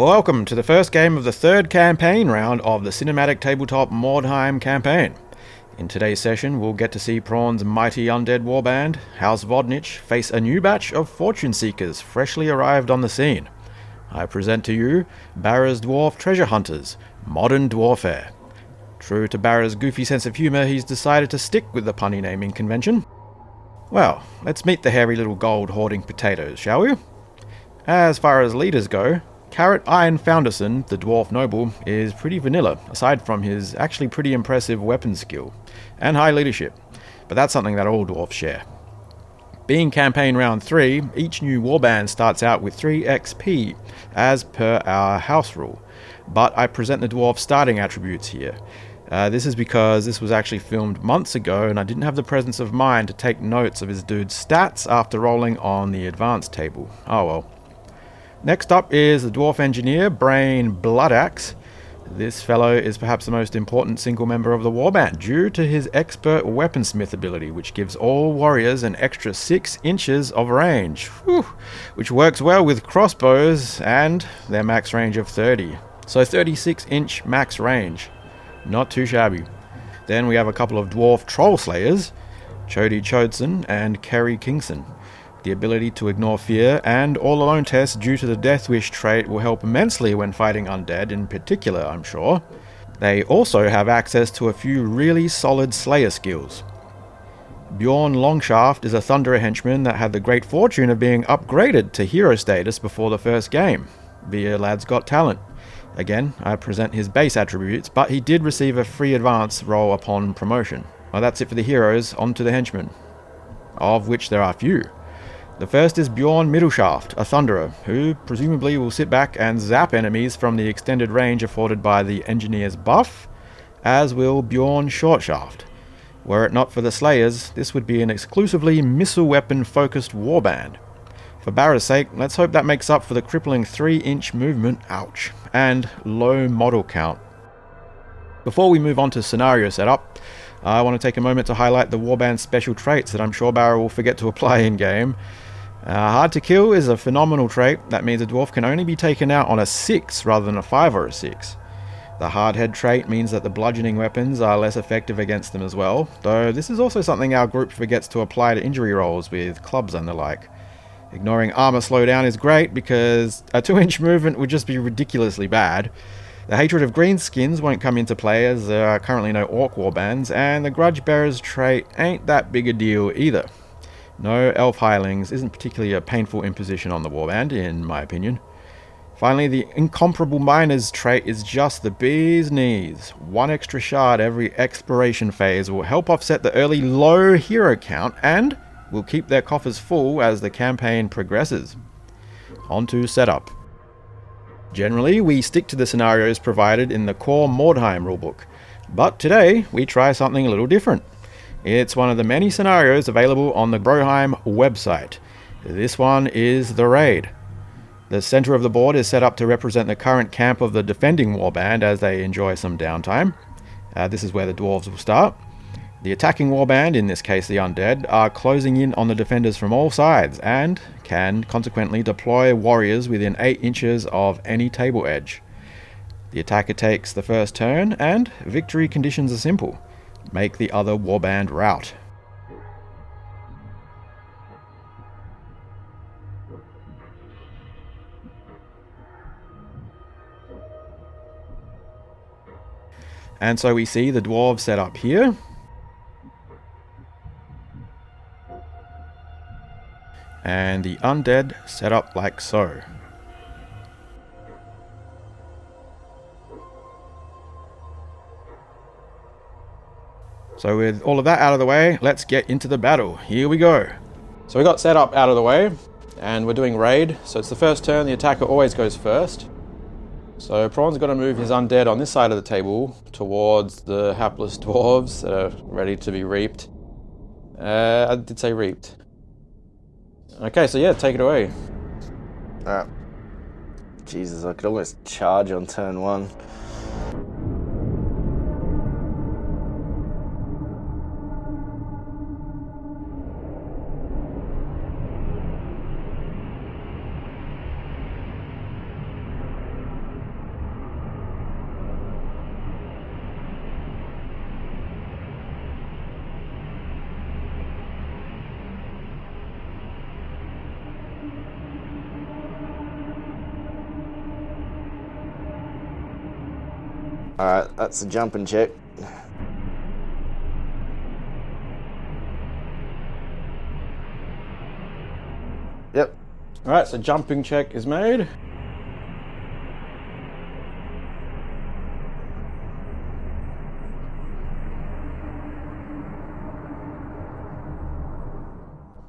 Welcome to the first game of the third campaign round of the cinematic tabletop Mordheim campaign. In today's session, we'll get to see Prawn's mighty undead warband, House Vodnich, face a new batch of fortune seekers freshly arrived on the scene. I present to you Barra's Dwarf Treasure Hunters, modern dwarfare. True to Barra's goofy sense of humour, he's decided to stick with the punny naming convention. Well, let's meet the hairy little gold hoarding potatoes, shall we? As far as leaders go, Carrot Iron Founderson, the dwarf noble, is pretty vanilla, aside from his actually pretty impressive weapon skill, and high leadership, but that's something that all dwarfs share. Being campaign round 3, each new warband starts out with 3 XP, as per our house rule, but I present the dwarf starting attributes here. This is because this was actually filmed months ago and I didn't have the presence of mind to take notes of his dude's stats after rolling on the advanced table. Oh well. Next up is the Dwarf Engineer, Brain Bloodaxe. This fellow is perhaps the most important single member of the warband due to his expert weaponsmith ability, which gives all warriors an extra 6 inches of range, which works well with crossbows and their max range of 30. So 36-inch max range. Not too shabby. Then we have a couple of Dwarf Troll Slayers, Chody Chodson and Kerry Kingson. The ability to ignore fear and all-alone tests due to the Death Wish trait will help immensely when fighting undead in particular, I'm sure. They also have access to a few really solid Slayer skills. Bjorn Longshaft is a Thunderer henchman that had the great fortune of being upgraded to hero status before the first game, via Lad's Got Talent. Again, I present his base attributes, but he did receive a free advance roll upon promotion. Well, that's it for the heroes, on to the henchmen, of which there are few. The first is Bjorn Middleshaft, a Thunderer, who presumably will sit back and zap enemies from the extended range afforded by the Engineer's buff, as will Bjorn Shortshaft. Were it not for the Slayers, this would be an exclusively missile weapon focused warband. For Barra's sake, let's hope that makes up for the crippling 3-inch movement, ouch, and low model count. Before we move on to scenario setup, I want to take a moment to highlight the warband's special traits that I'm sure Barra will forget to apply in-game. Hard to kill is a phenomenal trait. That means a dwarf can only be taken out on a 6 rather than a 5 or a 6. The hardhead trait means that the bludgeoning weapons are less effective against them as well, though this is also something our group forgets to apply to injury rolls with clubs and the like. Ignoring armor slowdown is great because a 2-inch movement would just be ridiculously bad. The hatred of greenskins won't come into play as there are currently no orc warbands, and the grudge bearer's trait ain't that big a deal either. No elf hirelings isn't particularly a painful imposition on the warband, in my opinion. Finally, the incomparable miner's trait is just the bee's knees. 1 extra shard every exploration phase will help offset the early low hero count and will keep their coffers full as the campaign progresses. On to setup. Generally, we stick to the scenarios provided in the core Mordheim rulebook, but today we try something a little different. It's one of the many scenarios available on the Broheim website. This one is the raid. The center of the board is set up to represent the current camp of the defending warband as they enjoy some downtime. This is where the dwarves will start. The attacking warband, in this case the undead, are closing in on the defenders from all sides and can consequently deploy warriors within 8 inches of any table edge. The attacker takes the first turn and victory conditions are simple. Make the other warband rout. And so we see the dwarves set up here. And the undead set up like so. So with all of that out of the way, let's get into the battle. Here we go. So we got set up out of the way, and we're doing raid. So it's the first turn, the attacker always goes first. So Prawn's got to move his undead on this side of the table towards the hapless dwarves that are ready to be reaped. I did say reaped. Okay, so yeah, take it away. Jesus, I could almost charge on turn 1. Alright, that's a jumping check. Yep. Alright, so jumping check is made.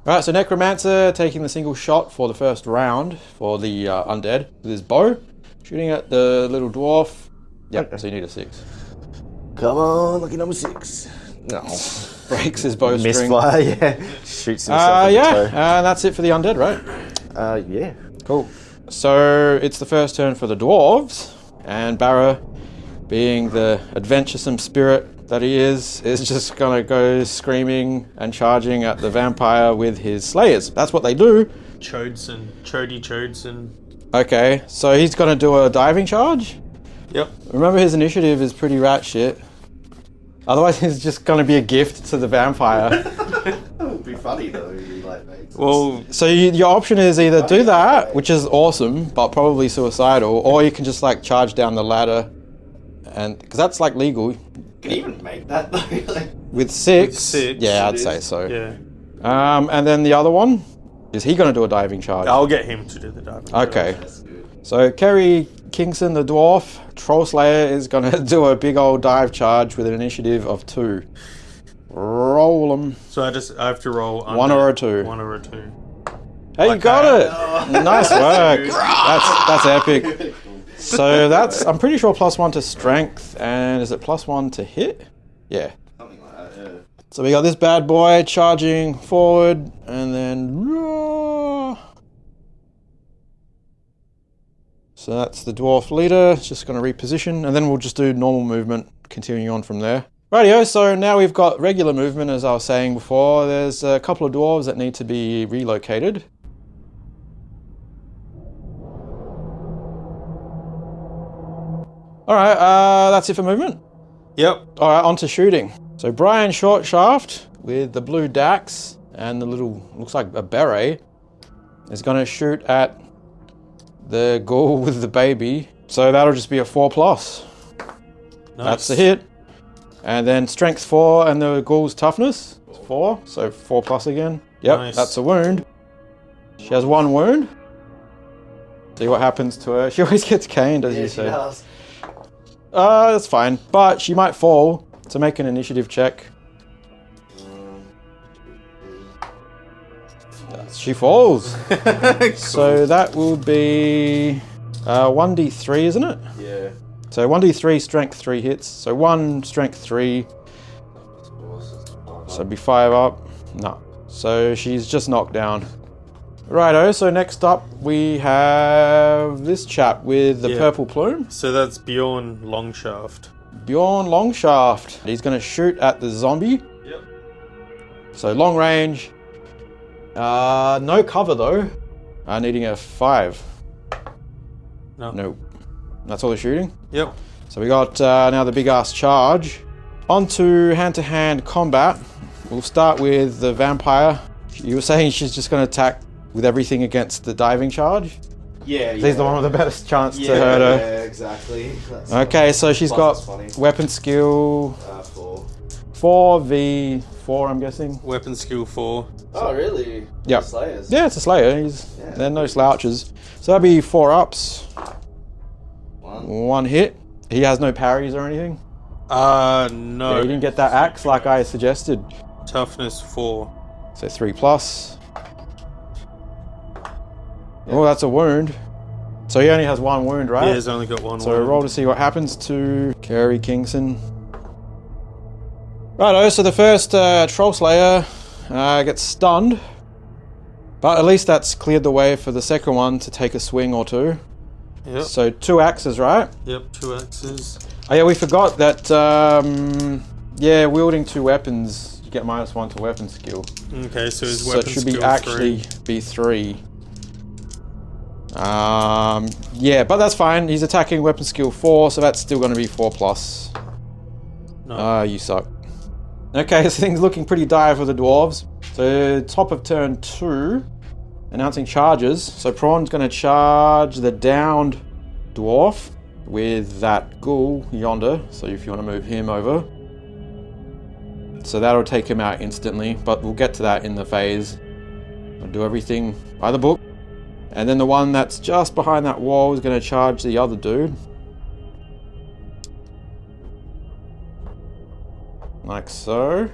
Alright, so Necromancer taking the single shot for the first round for the undead with his bow, shooting at the little dwarf. Yep, Okay. so you need a 6. Come on, lucky number 6. No. Breaks his bowstring. Misfire, yeah. Shoots himself in the toe. That's it for the undead, right? Yeah. Cool. So it's the first turn for the dwarves, and Barra, being the adventuresome spirit that he is just gonna go screaming and charging at the vampire with his slayers. That's what they do. Chodson. Okay, so he's gonna do a diving charge. Yep. Remember, his initiative is pretty rat shit. Otherwise, it's just gonna be a gift to the vampire. That would be funny though. Well, So your option is either do that, which is awesome, but probably suicidal, or you can just like charge down the ladder, and because that's like legal. You can even make that though. Like, With six, yeah, I'd it say is. so. yeah. And then the other one, is he going to do a diving charge? I'll get him to do the diving. Okay. that's good. So Kerry Kingston, the dwarf, Troll Slayer, is going to do a big old dive charge with an initiative of 2. Roll them. So I have to roll under 1 or a 2. 1 or a 2. Hey, you Like got that. it! Nice work. That's epic. So that's, I'm pretty sure +1 to strength, and is it +1 to hit? Yeah. Something like that, yeah. So we got this bad boy charging forward, and then... So that's the dwarf leader. It's just going to reposition, and then we'll just do normal movement, continuing on from there. Rightio, so now we've got regular movement, as I was saying before. There's a couple of dwarves that need to be relocated. Alright, that's it for movement. Yep. Alright, on to shooting. So Brian Shortshaft with the blue dax and the little, looks like a beret, is going to shoot at the ghoul with the baby. So that'll just be a 4+. Nice. That's a hit. And then strength 4 and the ghoul's toughness is 4. So 4+ again. Yep, Nice. that's a wound. She has 1 wound. See what happens to her. She always gets caned, as you say. does. That's fine, but she might fall, so make an initiative check. She falls. So that will be 1d3, isn't it? Yeah. So 1d3, strength 3 hits. So 1, strength 3. So it'd be 5 up. No. So she's just knocked down. Righto, so next up we have this chap with the Yeah. purple plume. So that's Bjorn Longshaft. Bjorn Longshaft. He's going to shoot at the zombie. Yep. So long range. No cover though. Needing a 5. No. Nope. That's all the shooting. Yep. So we got now the big ass charge. On to hand-to-hand combat. We'll start with the vampire. You were saying she's just going to attack with everything against the diving charge? Yeah, He's the one with the best chance to hurt her. Yeah, exactly. That's Okay, so she's got Plus it's funny. weapon skill 4. 4v4, I'm guessing. Weapon skill 4. Oh, really? Yep. Slayers. Yeah, it's a slayer. They're no slouches. So that'd be 4 ups. 1 hit. He has no parries or anything. No. Yeah, he didn't get that axe like I suggested. Toughness 4. So 3+. Oh, that's a wound. So he only has 1 wound, right? Yeah, he's only got 1 So wound. roll to see what happens to Kerry Kingston. Righto, so the first Troll Slayer gets stunned. But at least that's cleared the way for the second one to take a swing or 2. Yep. So 2 axes, right? Yep, 2 axes. Oh yeah, we forgot that, wielding 2 weapons, you get -1 to weapon skill. Okay, so his So weapon it should skill be actually 3. be 3. Yeah, but that's fine. He's attacking weapon skill 4, so that's still going to be 4+. No. You suck. Okay, so things looking pretty dire for the dwarves. So top of turn 2, announcing charges. So Prawn's going to charge the downed dwarf. with that ghoul yonder. So if you want to move him over. So that'll take him out instantly, but we'll get to that in the phase. I'll do everything by the book. And then the one that's just behind that wall is going to charge the other dude. Like so.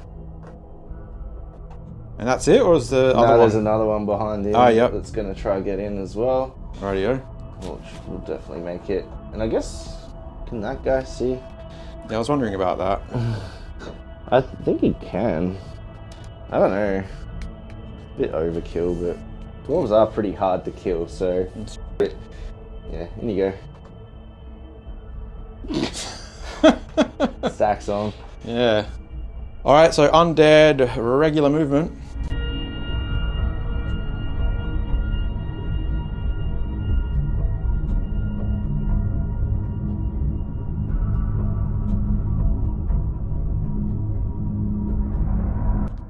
And that's it, or is the other one? No, there's another one behind him that's going to try to get in as well. Rightio. Which will definitely make it. And I guess, can that guy see? Yeah, I was wondering about that. I think he can. I don't know. A bit overkill, but dwarves are pretty hard to kill, so yeah, in you go. Stacks on. Yeah. Alright, so undead, regular movement.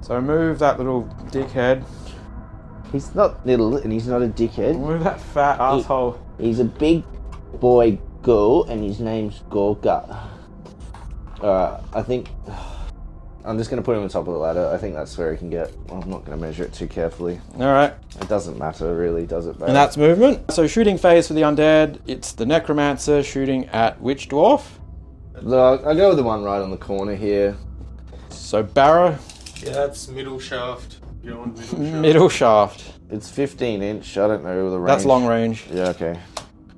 So move that little dickhead. He's not little and he's not a dickhead. Move that fat asshole. He's a big boy ghoul and his name's Gorga. I think I'm just going to put him on top of the ladder. I think that's where he can get. Well, I'm not going to measure it too carefully. Alright. It doesn't matter really, does it? Barry? And that's movement. So shooting phase for the undead. It's the necromancer shooting at which dwarf? Look, I'll go with the one right on the corner here. So Barra. Yeah, that's middle shaft. You're on middle shaft. Middle shaft. It's 15 inch. I don't know the range. That's long range. Yeah, okay.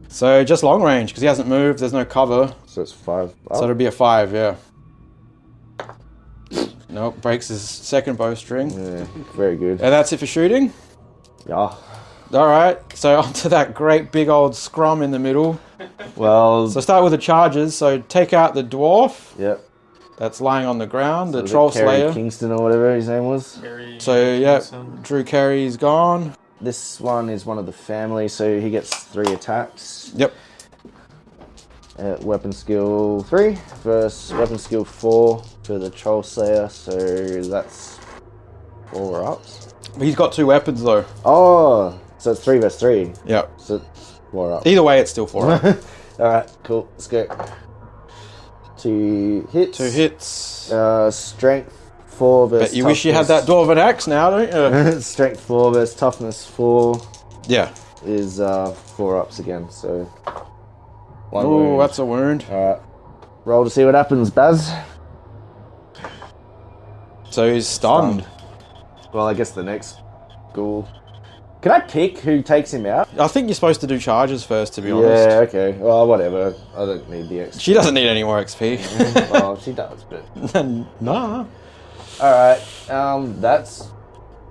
So just long range because he hasn't moved. There's no cover. So it's 5. So it'll be a 5, yeah. Nope, breaks his second bowstring. Yeah, very good. And that's it for shooting? Yeah. Alright, so onto that great big old scrum in the middle. Well... So start with the charges. So take out the dwarf. Yep. That's lying on the ground, the Was it troll Kerry slayer. Kingston or whatever his name was. So, yeah, Drew Carey's gone. This one is one of the family, so he gets 3 attacks. Yep. Weapon skill 3 versus weapon skill 4 for the troll slayer, so that's 4 ups. He's got 2 weapons though. Oh, so it's 3 versus 3. Yep. So 4 ups. Either way, it's still 4 up. Alright, cool. Let's go. 2 hits. 2 hits. Strength 4 versus Bet you wish you had that dwarven axe now, don't you? Strength 4 versus toughness 4 Yeah. is 4 ups again, so 1 Oh, wound. that's a wound. Alright. Roll to see what happens, Baz. So he's stunned. Well, I guess the next ghoul. Can I pick who takes him out? I think you're supposed to do charges first, to be honest. Yeah, okay. Well, whatever. I don't need the XP. She doesn't need any more XP. Well, she does, but... Nah. Alright, that's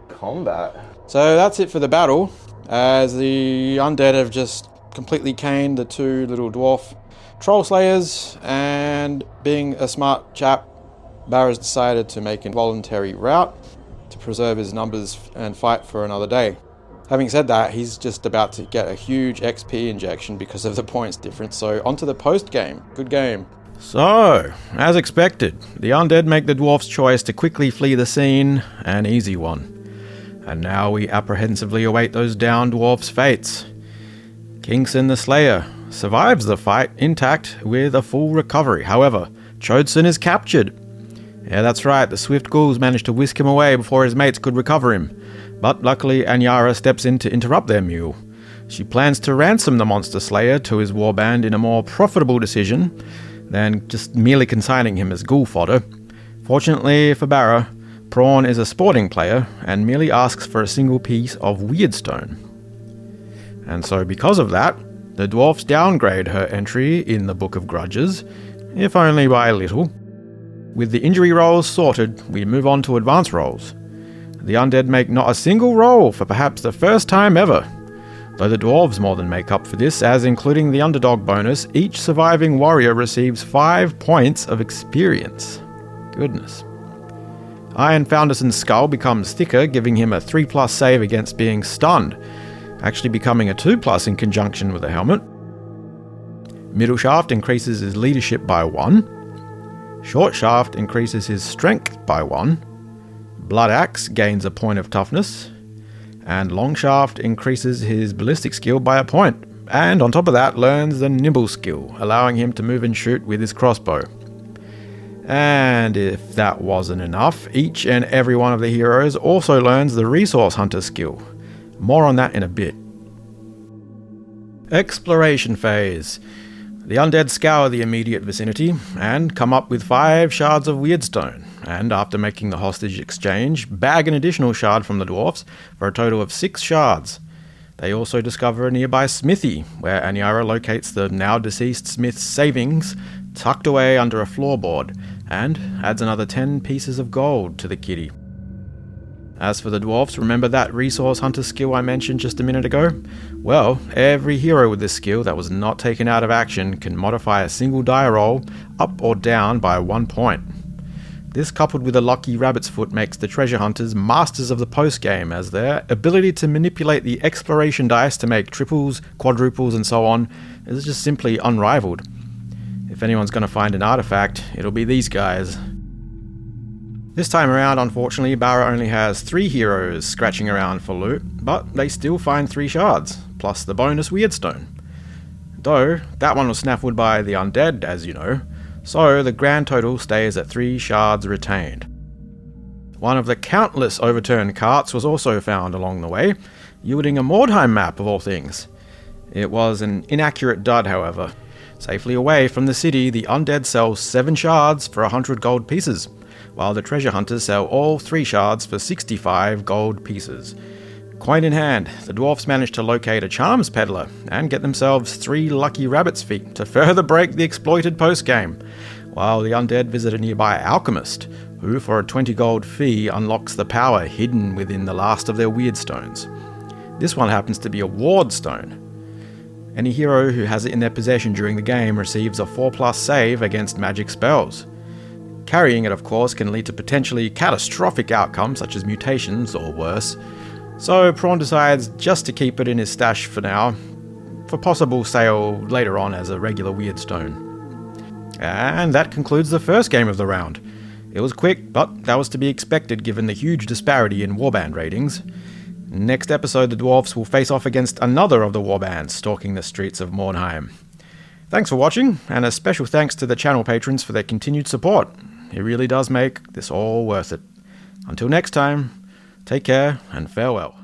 combat. So that's it for the battle, as the undead have just completely caned the 2 little dwarf troll slayers, and being a smart chap, Barra's decided to make a voluntary rout to preserve his numbers and fight for another day. Having said that, he's just about to get a huge XP injection because of the points difference, so onto the post game. Good game. So, as expected, the undead make the dwarf's choice to quickly flee the scene, an easy one. And now we apprehensively await those downed dwarfs' fates. Kingston the Slayer survives the fight intact with a full recovery. However, Chodson is captured. Yeah, that's right, the swift ghouls managed to whisk him away before his mates could recover him. But luckily, Anyara steps in to interrupt their mule. She plans to ransom the monster slayer to his warband in a more profitable decision than just merely consigning him as ghoul fodder. Fortunately for Barra, Prawn is a sporting player and merely asks for a single piece of Weirdstone. And so because of that, the dwarfs downgrade her entry in the Book of Grudges, if only by a little. With the injury rolls sorted, we move on to advance rolls. The undead make not a single roll for perhaps the first time ever, though the dwarves more than make up for this, as including the underdog bonus, each surviving warrior receives 5 points of experience. Goodness. Iron Founderson's skull becomes thicker, giving him a 3+ save against being stunned, actually becoming a 2+ in conjunction with the helmet. Middle Shaft increases his leadership by 1. Short Shaft increases his strength by 1. Blood Axe gains a point of toughness. And Long Shaft increases his ballistic skill by a point. and on top of that learns the nimble skill, allowing him to move and shoot with his crossbow. And if that wasn't enough, each and every one of the heroes also learns the resource hunter skill. More on that in a bit. Exploration phase. The undead scour the immediate vicinity and come up with 5 shards of weirdstone, and after making the hostage exchange, bag an additional shard from the dwarfs for a total of 6 shards. They also discover a nearby smithy, where Aniara locates the now deceased smith's savings tucked away under a floorboard, and adds another 10 pieces of gold to the kitty. As for the dwarfs, remember that resource hunter skill I mentioned just a minute ago? Well, every hero with this skill that was not taken out of action can modify a single die roll up or down by 1 point. This, coupled with a lucky rabbit's foot, makes the treasure hunters masters of the post-game, as their ability to manipulate the exploration dice to make triples, quadruples and so on is just simply unrivaled. If anyone's going to find an artifact, it'll be these guys. This time around, unfortunately, Barra only has 3 heroes scratching around for loot, but they still find 3 shards, plus the bonus weirdstone. Though, that one was snaffled by the undead, as you know, so the grand total stays at 3 shards retained. One of the countless overturned carts was also found along the way, yielding a Mordheim map of all things. It was an inaccurate dud, however. Safely away from the city, the undead sell 7 shards for 100 gold pieces, while the treasure hunters sell all 3 shards for 65 gold pieces. Coin in hand, the dwarfs manage to locate a charms peddler and get themselves 3 lucky rabbit's feet to further break the exploited postgame, while the undead visit a nearby alchemist, who for a 20 gold fee unlocks the power hidden within the last of their weirdstones. This one happens to be a ward stone. Any hero who has it in their possession during the game receives a 4+ save against magic spells. Carrying it, of course, can lead to potentially catastrophic outcomes such as mutations or worse, so Prawn decides just to keep it in his stash for now, for possible sale later on as a regular weirdstone. And that concludes the first game of the round. It was quick, but that was to be expected given the huge disparity in warband ratings. Next episode, the dwarfs will face off against another of the warbands stalking the streets of Mordheim. Thanks for watching, and a special thanks to the channel patrons for their continued support. It really does make this all worth it. Until next time, take care and farewell.